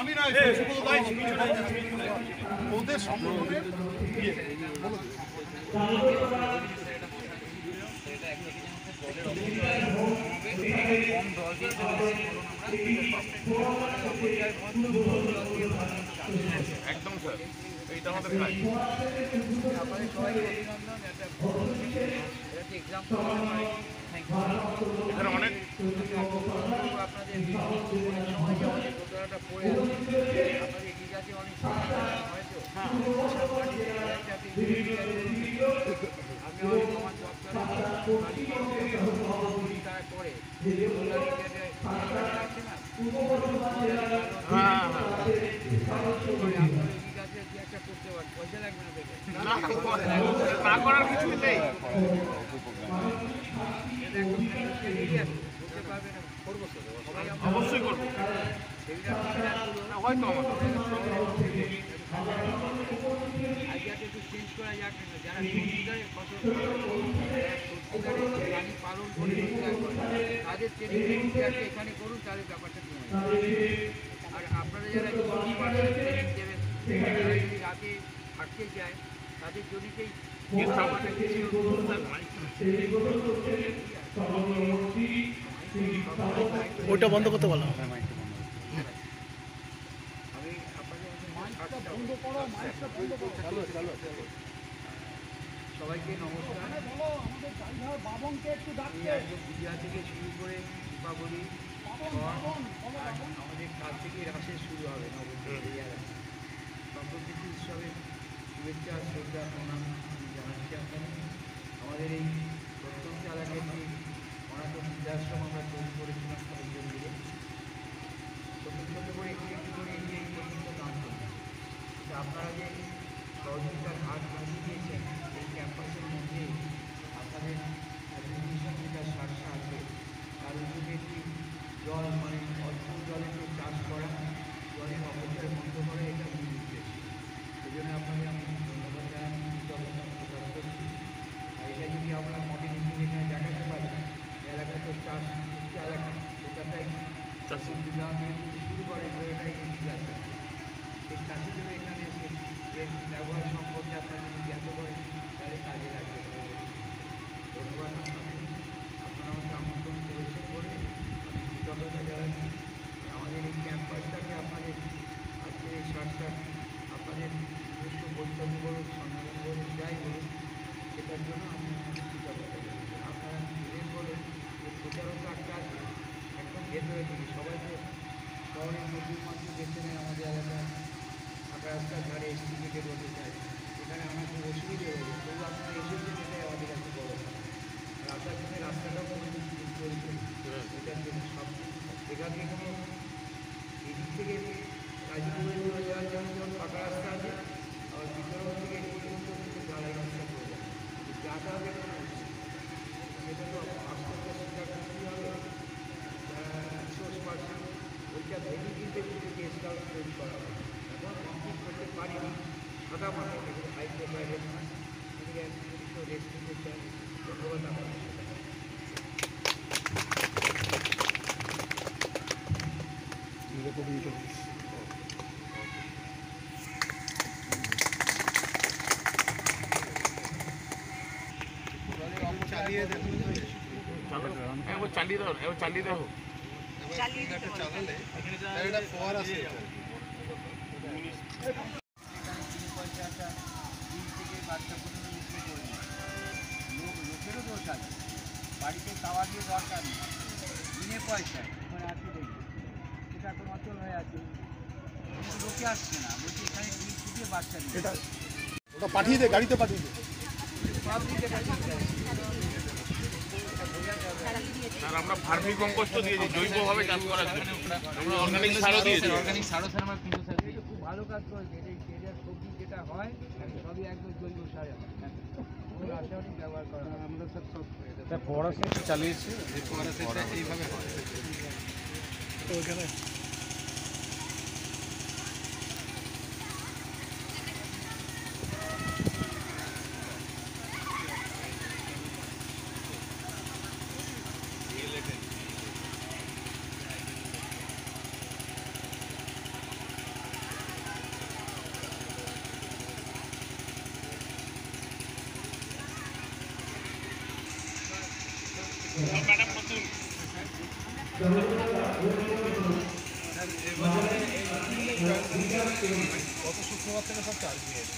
আমি না ওদের সম্মেলনের একদম স্যার এইটা আমাদের কাজ। আপনাদের সবাইকে অভিনন্দন। একটা এক্সাম এখানে অনেক আপনাদের সময় যে অনেক ঘটনাটা পড়ে আছে আপনাদের এগ্রিকালচার অনেক সমস্যা হয়তো আমি আমার দপ্তরে তারা করে আছে না একটা করতে পারেন, পয়সা লাগবে না দেখে না করার কিছু নেই। অবশ্যই করবো, হয়তো আইডিয়াটা একটু চেঞ্জ করা যাক না, যারা সত্যিকারের ফসল প্রাণী পালন করে তাদের ট্রেনিং এখানে করুন, তাদের ব্যাপারটা কমে আর আপনারা যারা ট্রেনিং দেবেন তারা যদি রাতে থাকতে যায় তাদের জমিতেই ওটা বন্ধ করতে বলো। সবাইকে নমস্কার। বিজয়া থেকে শুরু করে দীপাবলি আমাদের কাল থেকে রাসের শুরু হবে সম্প্রকৃতি উৎসবের শুভেচ্ছা শ্রদ্ধা প্রণাম জানাচ্ছি আপনাদের। আমাদের এই প্রথম চালাকের যে অনাথ বৃদ্ধাশ্রম আমরা তৈরি করেছিলাম কয়েকজন মিলে ছোটো ছোটো করে একটু একটু করে এগিয়ে এই পর্যন্ত কাজ করছি। আপনারা যে সহযোগিতার হাত বাড়িয়ে দিয়েছেন এই ক্যাম্পাসের মধ্যে আপনাদের অ্যাডমিনিস্ট্রেশন যেটা সারসা আছে তার উদ্যোগে একটি জল মানে অল্প জলে যে চাষ করা, জলের অপচয় বন্ধ করা, এটা মূল উদ্দেশ্য। সেই জন্য আপনাদের আমি ধন্যবাদ জানাই, কৃতজ্ঞতা প্রকাশ করছি। আর এটা যদি আমরা মডেল হিসেবে এখানে দেখাতে পারি, এলাকায় তো চাষ মুক্ত এলাকা, কলকাতায় চাষের বিভাগ শুরু করে এটাই আছে। এই চাষিদের এখানে এসে এর ব্যবহার সম্পর্কে আপনারা যদি জ্ঞাত করেন তাহলে কাজে লাগবে। ধন্যবাদ আপনাদের, আপনারা আমাকে আমন্ত্রণ করেছেন বলে আমি কৃতজ্ঞতা জানাচ্ছি। আমাদের এই ক্যাম্পাসটাকে আপনাদের আজকে এই সারটা আপনাদের নিজস্ব বৈঠক বলুন, সম্মেলন বলুন, যাই বলুন, সেটার জন্য আমি কৃতজ্ঞতা জানাচ্ছি। আপনারা নিজের বলুন এই প্রচারকটা একদম ভেতরে থেকে সবাই তো শহরের নদীর মাত্র বেছে নেয় আমাদের এলাকায় রাস্তার ধারে এসটিকে বলতে চাই, এখানে আমার খুব অসুবিধে হয়েছে, তবু আপনারা এসেছেন এটাই আমাদের কাছে বড়। আসার রাস্তাটাও কোনো চলছে এটা সব এখানে কোনো এদিক থেকে গাজীপুরে চলে যাওয়ার জন্য যেমন পাকা রাস্তা আছে, আবার বিতরণ থেকে এই পর্যন্ত কিন্তু ঢালাই রাস্তা করে যায়, যাতায়াতের কোনো সেটা তো আস্তে স্বীকার করতেই হবে। যারা রিসোর্স পার্সন ওইটা ভেবে কিন্তু গেস্ট হাউস তৈরি করা হবে। এখন কমপ্লিট করতে পারিনি, সাদা মাঠে কিন্তু হাইতে বাইরে একটু রেস্ট নিতে চাই, ধন্যবাদ আমাদের চালিয়ে দাও, এবার চালিয়ে দাও। চালালে একটা ফোয়ারা আছে। পয়সাটা দিন থেকে বাচ্চা পর্যন্ত বিক্রি করে লোকেরও দোষ আছে, বাড়িতে খাওয়া দিয়ে দরকার নেই, বিনে পয়সায় ওখানে আসতে দেখি এটা তো অচল হয়ে আছে, কিন্তু লোকে আসছে না, বলছি এখানে শুধু বাচ্চা নেই, ওটা পাঠিয়ে দে, গাড়িতে পাঠিয়ে দে। সব দিকে আর আমরা ভার্মি কম্পোস্ট দিয়েছি জৈবভাবে চাষ করার জন্য, আমরা অর্গানিক সারও দিয়েছি। অর্গানিক সারও স্যার আমার কিন্তু স্যার খুব ভালো কাজ করেছে, এই এরিয়ার সবজি যেটা হয় সবই একদম জৈব সারে হয়, রাসায়নিক ব্যবহার করা হয়। আমরা স্যার সব বড় সেট চালিয়েছি, বড় সেটটা এইভাবে হয়। তো ওখানে ম্যাডাম নতুন গত শুক্রবার থেকে সব চার্জ দিয়েছে।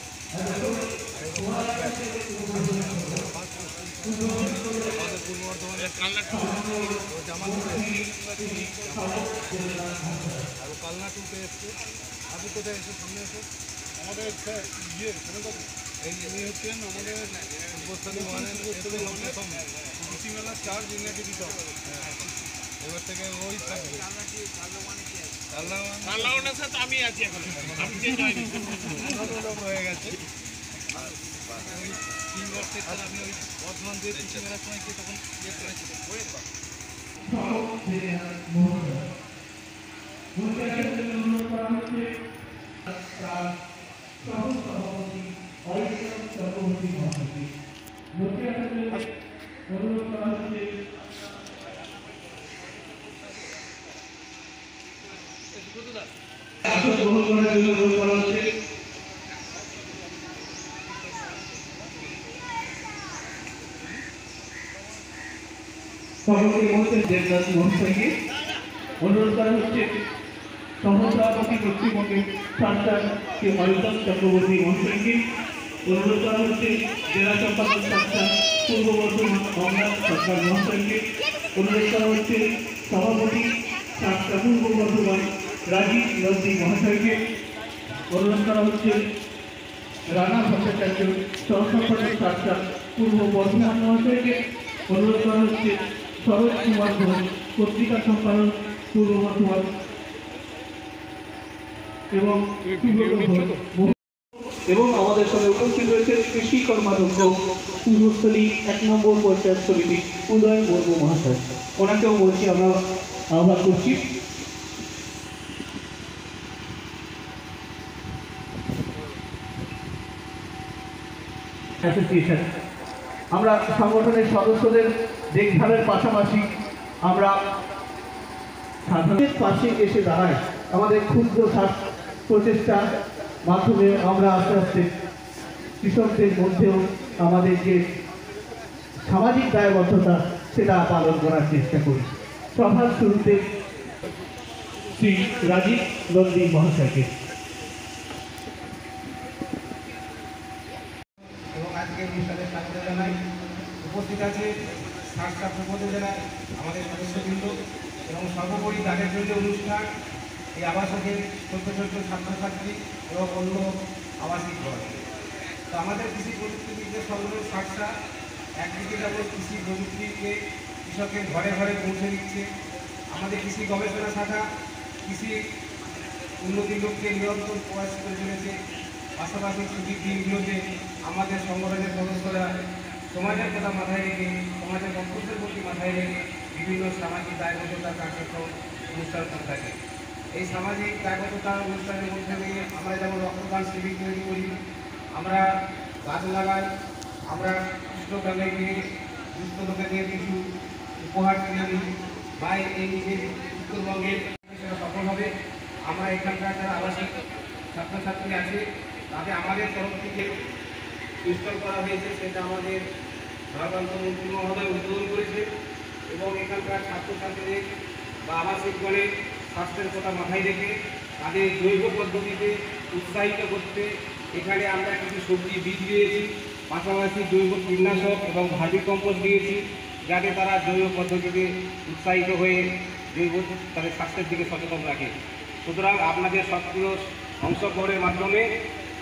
আমাদের পূর্ব বর্ধমানের জামালপুরে আর কালনা টুতে এসছে। আপনি কোথায় এসে সামনে এসে আমাদের এই ইনি হচ্ছেন আমাদের পূর্বস্থলী ওয়ানের প্রথম কৃষি মেলার চার্জ ইন্ডিয়াকে দিতে হবে। এবার থেকে ওই থাকবে। কালাউনের সাথে আমি আছি এখন, আমি চেঞ্জ হয়নি। হয়ে গেছে 3 বছর আপনি ওই বর্ধমান দিয়ে কৃষি মেলার সময় গিয়ে তখন ইয়ে করেছিলেন। সকলকে বলছেন দেবদাস মহাশয়কে অনুরোধ করা হচ্ছে সহসভাপতি পশ্চিমবঙ্গের সরকার শ্রী অরিন্দম চক্রবর্তী মহাশয়কে অনুরোধ করা হচ্ছে জেলা সম্পাদক সরকার পূর্ব বর্ধমান অমরাজ সরকার মহাশয়কে অনুরোধ করা হচ্ছে সভাপতি সরকার পূর্ব বর্ধমান রাজীব নন্দী মহাশয়কে অনুরোধ করা হচ্ছে রানা ভট্টাচার্য সহসম্পাদক সরকার পূর্ব বর্ধমান মহাশয়কে অনুরোধ করা হচ্ছে সরোজ কুমার ঘোষ পত্রিকা সম্পাদক পূর্ব বর্ধমান এবং আমাদের সঙ্গে উপস্থিত রয়েছে কৃষি কর্মাধ্যক্ষ পূর্বস্থলী 1 নম্বর পঞ্চায়েত সমিতি উদয় মুর্মু মহাশয়, ওনাকেও বলছি আমরা আহ্বান করছি। অ্যাসোসিয়েশন আমরা সংগঠনের সদস্যদের দেখভালের পাশাপাশি আমরা সাধারণের পাশে এসে দাঁড়াই। আমাদের ক্ষুদ্র প্রচেষ্টার মাধ্যমে আমরা আস্তে আস্তে কৃষকদের মধ্যেও আমাদের যে সামাজিক দায়বদ্ধতা সেটা পালন করার চেষ্টা করি। সভার শুরুতে শ্রী রাজীব নন্দী মহাশয়কে এবং আজকের অনুষ্ঠানে স্বাগত জানাই। উপস্থিত আছে সাতটা প্রবন্ধ জেলায় আমাদের সদস্যবৃন্দ এবং সর্বোপরি তাদের জন্য অনুষ্ঠান এই আবাসকের ছোট্ট ছোট্ট ছাত্রছাত্রী এবং অন্য আবাসিক ঘর। তো আমাদের কৃষি প্রযুক্তিবিদ্যার সংগ্রহ সাতটা একদিকে যেমন কৃষি প্রযুক্তিকে কৃষকের ঘরে ঘরে পৌঁছে দিচ্ছে, আমাদের কৃষি গবেষণা শাখা কৃষি উন্নতির লক্ষ্যে নিরন্তর প্রয়াস করে চলেছে। পাশাপাশি ছুটির দিনগুলোতে আমাদের সংগঠনের সদস্যরা সমাজের কথা মাথায় রেখে, সমাজের কর্তব্যের প্রতি মাথায় রেখে বিভিন্ন সামাজিক দায়বদ্ধতা কার্যক্রম অনুষ্ঠান করে থাকে। এই সামাজিক দায়বদ্ধতার অনুষ্ঠানের মধ্যে দিয়ে আমরা যেমন রক্তদান শিবির তৈরি করি, আমরা গাছ লাগাই, আমরা কৃষ্ণকালে গিয়ে দুস্থ লোকেদের কিছু উপহার কিনে দিই, বা এই যে উত্তরবঙ্গের সেটা সফল হবে। আমরা এখানকার যারা আবাসিক ছাত্রছাত্রী আছে তাদের আমাদের তরফ থেকে ইনস্টল করা হয়েছে, সেটা আমাদের ভারপ্রান্ত মন্ত্রী মহোদয় উদ্বোধন করেছে এবং এখানকার ছাত্রছাত্রীদের বা আবাসিকগণের স্বাস্থ্যের কথা মাথায় রেখে তাদের জৈব পদ্ধতিতে উৎসাহিত করতে এখানে আমরা কিছু সবজি বীজ দিয়েছি, পাশাপাশি জৈব কীটনাশক এবং ভার্মি কম্পোস্ট দিয়েছি, যাতে তারা জৈব পদ্ধতিতে উৎসাহিত হয়ে জৈব তাদের স্বাস্থ্যের দিকে সচেতন রাখে। সুতরাং আপনাদের সক্রিয় অংশগ্রহণের মাধ্যমে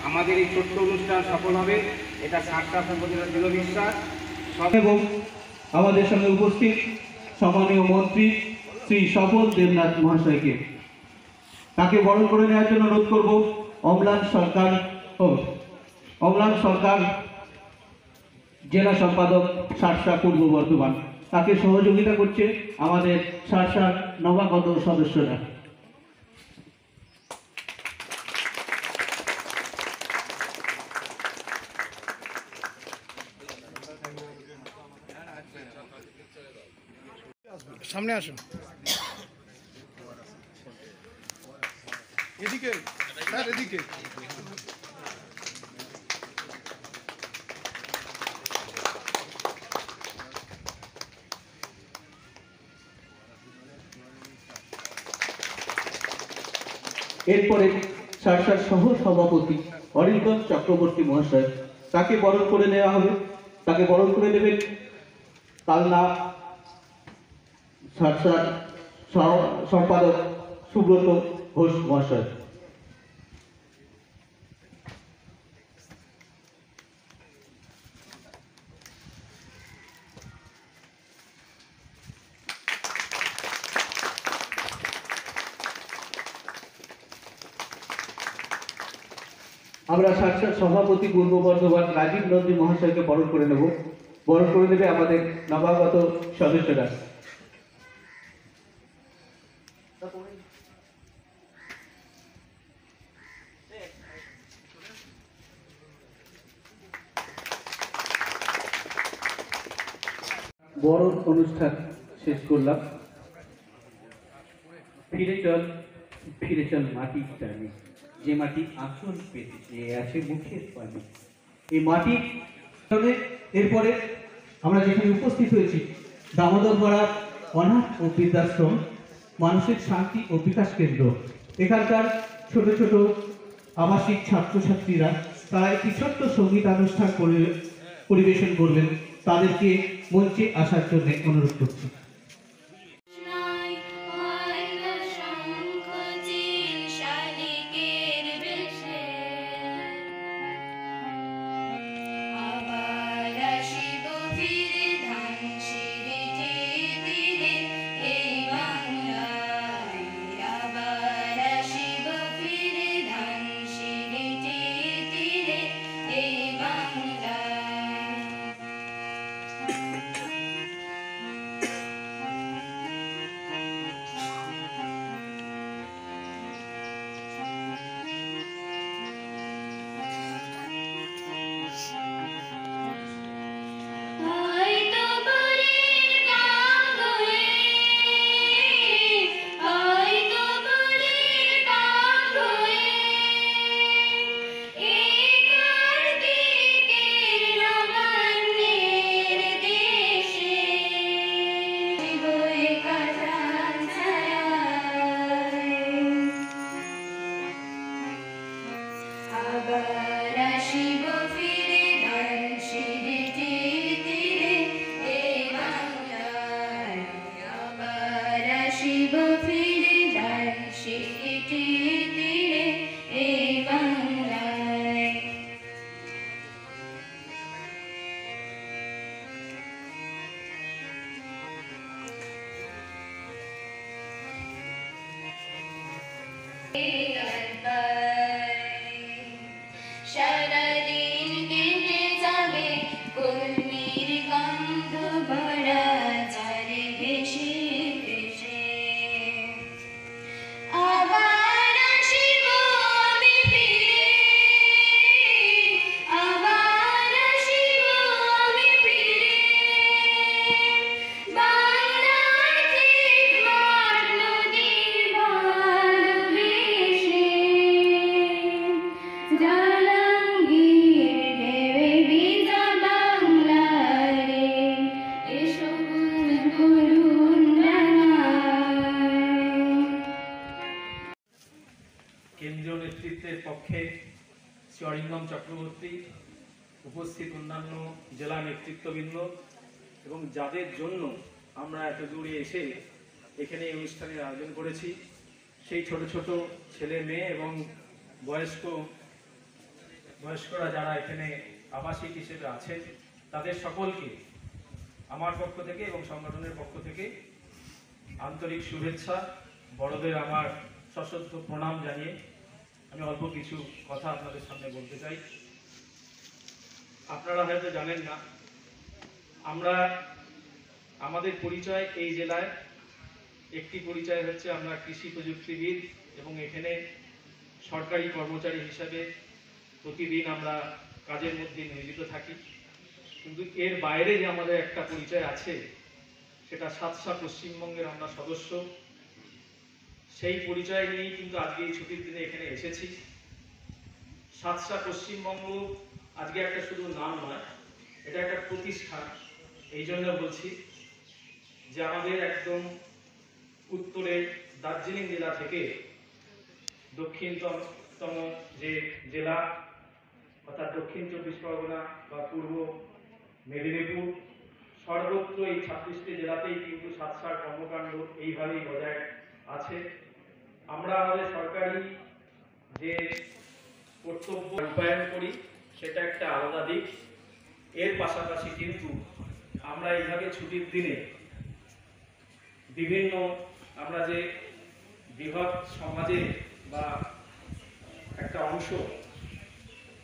আমাদের এই ছোট্ট অনুষ্ঠান সফল হবে, এটা সাতটা সম্প্রদায়ের দৃঢ় বিশ্বাস। এবং আমাদের সঙ্গে উপস্থিত সম্মানীয় মন্ত্রী শ্রী স্বপন দেবনাথ মহাশয়কে তাকে বরণ করে নেওয়ার জন্য অনুরোধ করব। অম্লান সরকার জেলা সম্পাদক শার্শা পূর্ব বর্ধমান, তাকে সহযোগিতা করছে আমাদের শার্শার নবাগত সদস্যরা। সামনে আসুন, এদিকে স্যার, এদিকে। এরপরে শার্শার সহ সভাপতি অরিন্দম চক্রবর্তী মহাশয়, তাকে বরণ করে নেওয়া হবে। তাকে বরণ করে নেবেন কালনা শার্শার সম্পাদক সুব্রত ঘোষ মহাশয়। আমরা শার্শার সভাপতি পূর্ব বর্ধমান রাজীব নন্দী মহাশয়কে বরণ করে নেব। বরণ করে নেবে আমাদের নবাগত সদস্যরা। বরণ অনুষ্ঠান শেষ করলাম। ফিরে চল মাটির টানে, যে মাটি আঁচল পেতে চেয়ে আছে মুখের পানে। এই মাটি এরপরে আমরা যেখানে উপস্থিত হয়েছি দামোদর পাড়া অনাথ ও বৃদ্ধাশ্রম মানসিক শান্তি ও বিকাশ কেন্দ্র, এখানকার ছোট ছোট আবাসিক ছাত্রছাত্রীরা তারা একটি ছোট্ট সঙ্গীতানুষ্ঠান পরিবেশন করবেন। তাদেরকে মঞ্চে আসার জন্য অনুরোধ করছি। সারাদিন কেটে যাবে কলমির গন্ধ ভরা চারে ভেসে ভেসে আবার আসিব আমি ফিরে আবার আসিব আমি ফিরে বাংলার ঠিক মাঠ নদীর ভালোবেসে জালাঙ্গীর ঢেউয়ে ভিজা বাংলারে এসো করুণ রাঙা। কেন্দ্রীয় নেতৃত্বের পক্ষে শ্রী অরিন্দম চক্রবর্তী, উপস্থিত অন্যান্য জেলা নেতৃত্ববৃন্দ এবং যাদের জন্য আমরা এত দূরে এসে এখানে এই অনুষ্ঠানের আয়োজন করেছি, সেই ছোট ছোট ছেলে মেয়ে এবং বয়স্করা যারা এখানে আবাসিক হিসেবে আছেন, তাদের সকলকে আমার পক্ষ থেকে এবং সংগঠনের পক্ষ থেকে আন্তরিক শুভেচ্ছা, বড়দের আমার সশ্রদ্ধ প্রণাম জানিয়ে আমি অল্প কিছু কথা আপনাদের সামনে বলতে চাই। আপনারা হয়তো জানেন না, আমাদের পরিচয় এই জেলায় একটি পরিচয় হচ্ছে আমরা কৃষি প্রযুক্তিবিদ এবং এখানে সরকারি কর্মচারী হিসাবে প্রতিদিন আমরা কাজের মধ্যে নিয়োজিত থাকি। কিন্তু এর বাইরে যে আমাদের একটা পরিচয় আছে, সেটা সাতসা পশ্চিমবঙ্গের আমরা সদস্য। সেই পরিচয় নিয়েই কিন্তু আজকে এই ছুটির দিনে এখানে এসেছি। সাতসা পশ্চিমবঙ্গ আজকে একটা শুধু নাম নয়, এটা একটা প্রতিষ্ঠান। এই জন্য বলছি যে আমাদের একদম উত্তরে দার্জিলিং জেলা থেকে দক্ষিণতম যে জেলা অর্থাৎ দক্ষিণ 24 পরগনা বা পূর্ব মেদিনীপুর, সর্বত্র এই 26টি জেলাতেই কিন্তু সাতসার কর্মকাণ্ড এইভাবেই বজায় আছে। আমরা আমাদের সরকারি যে কর্তব্য রূপায়ণ করি সেটা একটা আলাদা দিক। এর পাশাপাশি কিন্তু আমরা এইভাবে ছুটির দিনে বিভিন্ন আমরা যে বৃহৎ সমাজে বা একটা অংশ,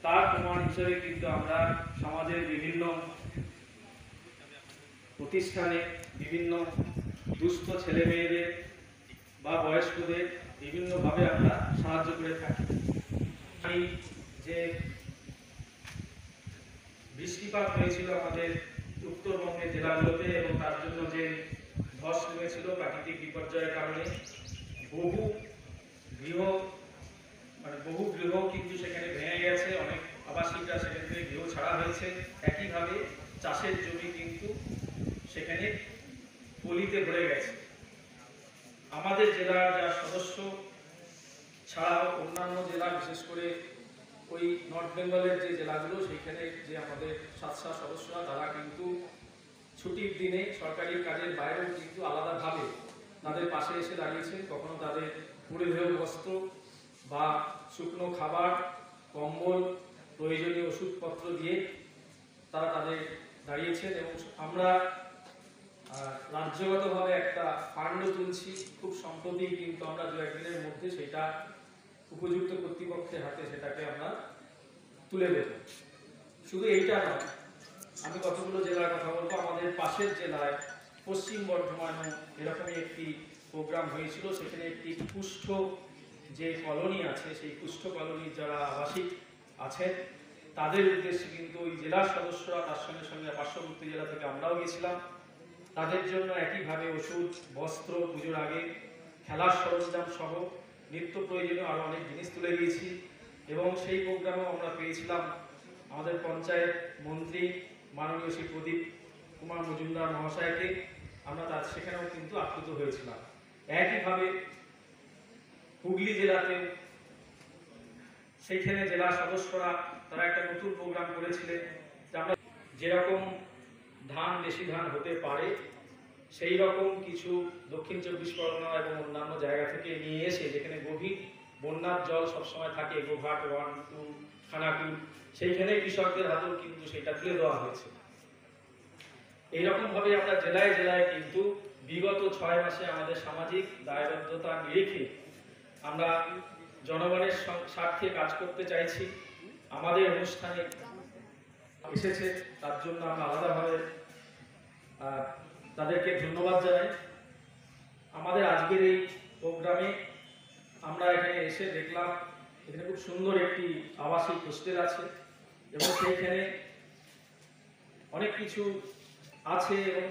তার প্রমাণ হিসেবে কিন্তু আমরা সমাজের বিভিন্ন প্রতিষ্ঠানে বিভিন্ন দুস্থ ছেলে মেয়েদের বা বয়স্কদের বিভিন্নভাবে আমরা সাহায্য করে থাকি। এই যে বৃষ্টিপাত হয়েছিল আমাদের উত্তরবঙ্গের জেলাগুলোতে এবং তার জন্য যে ধস নেমেছিল প্রাকৃতিক বিপর্যয়ের কারণে, বহু গৃহ কিন্তু সেখানে ভেঙে গেছে, অনেক আবাসিকরা সেখান থেকে গৃহ ছাড়া হয়েছে। একইভাবে চাষের জমি কিন্তু সেখানে পলিতে ভরে গেছে। আমাদের জেলার যা সদস্য ছাড়াও অন্যান্য জেলা, বিশেষ করে ওই নর্থ বেঙ্গলের যে জেলাগুলো, সেইখানে যে আমাদের সাতসা সদস্যরা, তারা কিন্তু ছুটির দিনে সরকারি কাজের বাইরেও কিন্তু আলাদাভাবে তাদের পাশে এসে দাঁড়িয়েছেন। কখনো তাদের পরিধেয় বস্ত্র বা শুকনো খাবার, কম্বল, প্রয়োজনীয় ওষুধপত্র দিয়ে তারা তাদের দাঁড়িয়েছেন। এবং আমরা রাজ্যগতভাবে একটা ফান্ডও তুলছি। খুব সম্প্রতি কিন্তু আমরা দু একদিনের মধ্যে সেটা উপযুক্ত কর্তৃপক্ষের হাতে সেটাকে আমরা তুলে দেব। শুধু এইটা নয়, আমি কতগুলো জেলার কথা বলবো। আমাদের পাশের জেলায় পশ্চিম বর্ধমানেও এরকমই একটি প্রোগ্রাম হয়েছিল। সেখানে একটি কুষ্ঠ যে কলোনি আছে, সেই কুষ্ঠ কলোনির যারা আবাসিক আছেন তাদের উদ্দেশ্যে কিন্তু ওই জেলার সদস্যরা, তার সঙ্গে সঙ্গে পার্শ্ববর্তী জেলা থেকে আমরাও গেছিলাম। তাদের জন্য একইভাবে ওষুধ, বস্ত্র, পুজোর আগে খেলার সরঞ্জাম সহ নিত্য প্রয়োজনীয় আরও অনেক জিনিস তুলে দিয়েছি। এবং সেই প্রোগ্রামেও আমরা পেয়েছিলাম আমাদের পঞ্চায়েত মন্ত্রী মাননীয় শ্রী প্রদীপ কুমার মজুমদার মহাশয়কে। আমরা তার সেখানেও কিন্তু আপ্লুত হয়েছিলাম। একইভাবে হুগলি জেলাতে সেইখানে জেলা সদস্যরা তারা একটা নতুন প্রোগ্রাম করেছিলেন, আমরা যেরকম বেশি ধান হতে পারে সেই রকম কিছু দক্ষিণ 24 পরগনা এবং অন্যান্য জায়গা থেকে নিয়ে এসে, যেখানে গভীর বন্যার জল সবসময় থাকে, গোঘাট 1, 2, খানাকুল, সেইখানে কৃষকদের হাতেও কিন্তু সেটা তুলে দেওয়া হয়েছে। এইরকম ভাবে আমরা জেলায় জেলায় কিন্তু বিগত 6 মাসে আমাদের সামাজিক দায়বদ্ধতা নিরিখে আমরা জনগণের স্বার্থে কাজ করতে চাইছি। আমাদের অনুষ্ঠানে এসেছে, তার জন্য আমরা আলাদাভাবে তাদেরকে ধন্যবাদ জানাই। আমাদের আজকের এই প্রোগ্রামে আমরা এখানে এসে দেখলাম এখানে খুব সুন্দর একটি আবাসিক হোস্টেল আছে এবং সেইখানে অনেক কিছু আছে এবং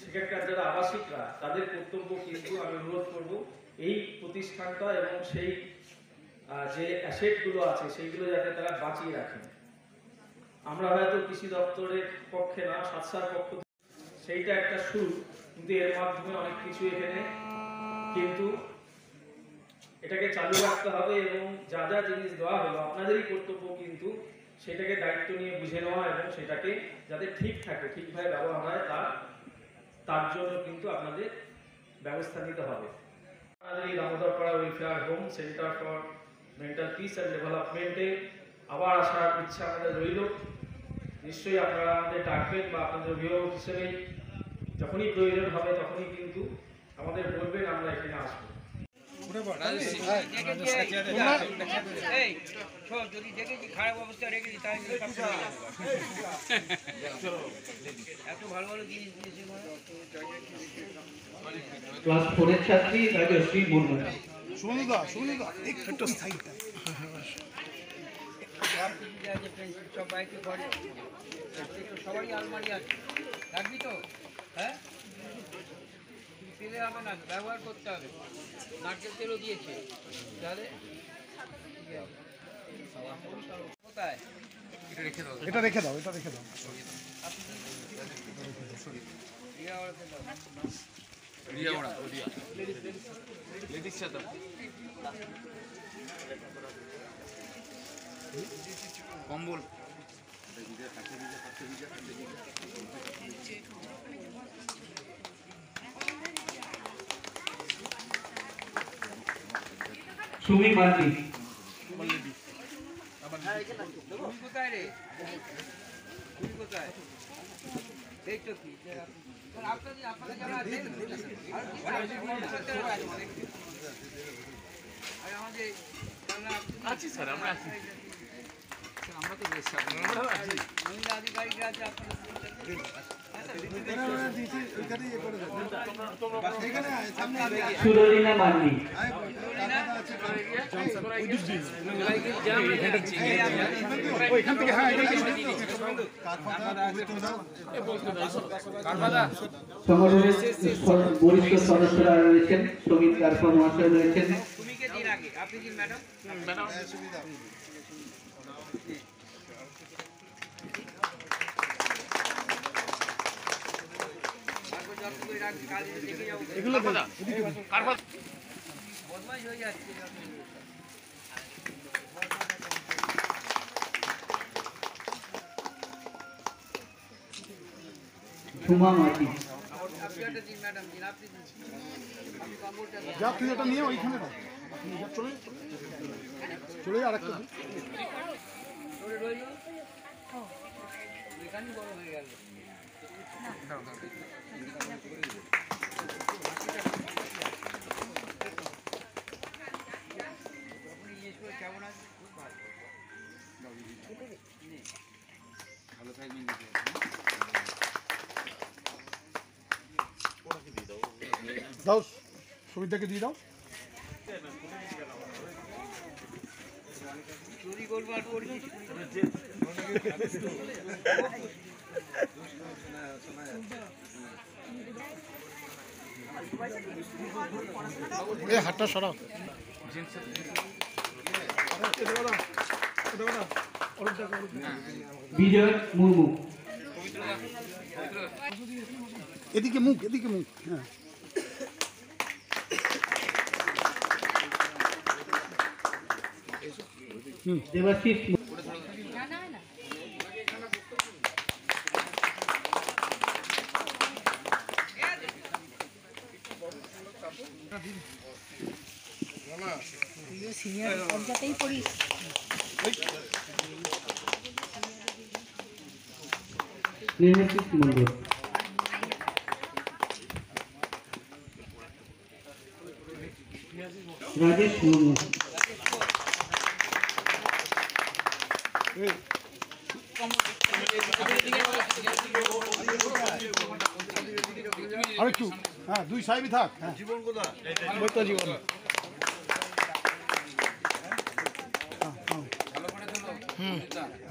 সেখানকার যারা আবাসিকরা তাদের কর্তব্য কিন্তু আমি অনুরোধ করব এই প্রতিষ্ঠানটা এবং সেই যে অ্যাসেটগুলো আছে সেইগুলো যাতে তারা বাঁচিয়ে রাখেন। আমরা হয়তো কৃষি দপ্তরের পক্ষে না, স্বাস্থ্যের পক্ষ থেকে সেইটা একটা শুরু, কিন্তু এর মাধ্যমে অনেক কিছু এখানে কিন্তু এটাকে চালু রাখতে হবে এবং যা যা জিনিস দেওয়া হলো আপনাদেরই কর্তব্য কিন্তু সেটাকে দায়িত্ব নিয়ে বুঝে নেওয়া এবং সেটাকে যাতে ঠিক থাকে, ঠিকভাবে ব্যবহার হয় তার জন্য কিন্তু আপনাদের ব্যবস্থা নিতে হবে। আমাদের এই Damodarpara welfare home centre for mental peace and ডেভেলপমেন্টে আবার আসার ইচ্ছা আমাদের রইল। নিশ্চয়ই আপনারা আমাদের ডাকবেন বা আপনাদের অভিভাবক হিসেবে যখনই প্রয়োজন হবে তখনই কিন্তু আমাদের বলবেন, আমরা এখানে আসবো। যদি দেখেছি খারাপ অবস্থা রেখেছি তাই এত ভালো ভালো জিনিস দিয়েছে। ক্লাস 4 এর ছাত্রী রাজশ্রী মুর্মু। একটু স্থায়ী সব বাইকে ঘরে সবারই আলমারি আছে, রাখবি তো? হ্যাঁ, ফেলে হবে না, ব্যবহার করতে হবে। নারকেল তেলও দিয়েছে, তাহলে কোথায়? এটা রেখে দাও, এটা রেখে দাও। কম্বল সুমি মার্টি। তুমি কোথায় রে? তুমি কোথায়? দেখছো কি? আপনাদের যারা আছেন আর আমাদের আছি স্যার, আমরা আছি। আমরা তো বেশ মহিলা আধিকারিকরা আছে আপনাদের। সুরলিনা মান্ডি। ওইখান থেকে হ্যাঁ সংগঠনের বরিষ্ঠ সদস্যরা রয়েছেন, শ্রমিক কারফা মহাশয় রয়েছেন। তুমি কে দিন আগে, আপনি দিন ম্যাডাম। এগুলো বদমাশ হয়ে যাচ্ছে। ঝুমা মাটি। আপনি একটা দিন ম্যাডাম, দিন আপনি দিন। আপনি কম্বোটা যা তুই এটা নিয়ে ওইখানে রাখ। চলে চলে আর একটা ধরে রইল, এখানে বড় হয়ে গেল। কেমন আছে? খুব ভালো, ভালো থাকবেন। দাও, সুবিধাকে দিয়ে দাও। চুরি করবার করবি এই হাতটা সরাও। বিজয় মুর্মু। এদিকে মুখ, এদিকে মুখ। হ্যাঁ, দেবাশিস। সিনিয়র পর্যাতেই পড়িস। স্নেহাশিস মন্ডল। রাজেশ মুর্মু। আরেকটু, হ্যাঁ, দুই সাহেবই থাক। হ্যাঁ, জীবন কোথা? বৈতা জীবন।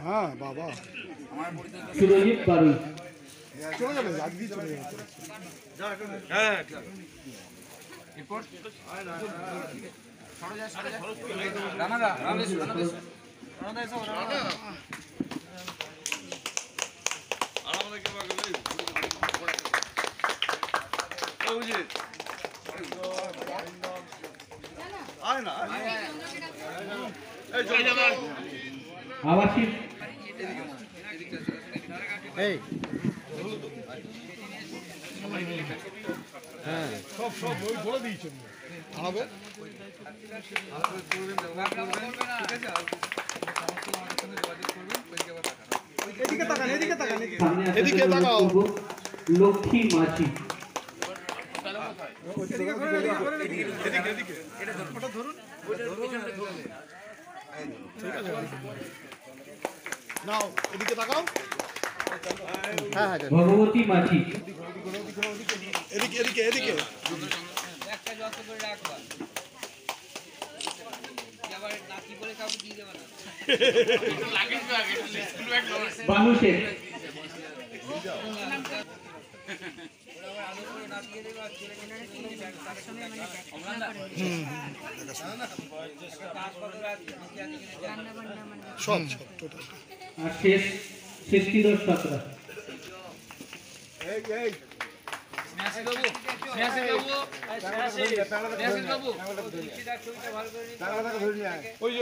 হ্যাঁ বাবা, সুরজিৎ বারুই। চলে যাবে, আজকেই চলে যাবে। আবাসিক এই হ্যাঁ, সব ওই বলে দিয়েছেন আনাবে। এদিকে তাকান, এদিকে তাকান, সামনে আসা এদিকে তাকাও। লক্ষ্মী মাঝি। নাও, এদিকে তাকাও। হ্যাঁ হ্যাঁ, ভগবতী মাঝি। এদিকে এদিকে এদিকে। বানু শেখ। সব সব টোটাল। আর শেষ শেষকিদর সাঁতরা। এই এই ওই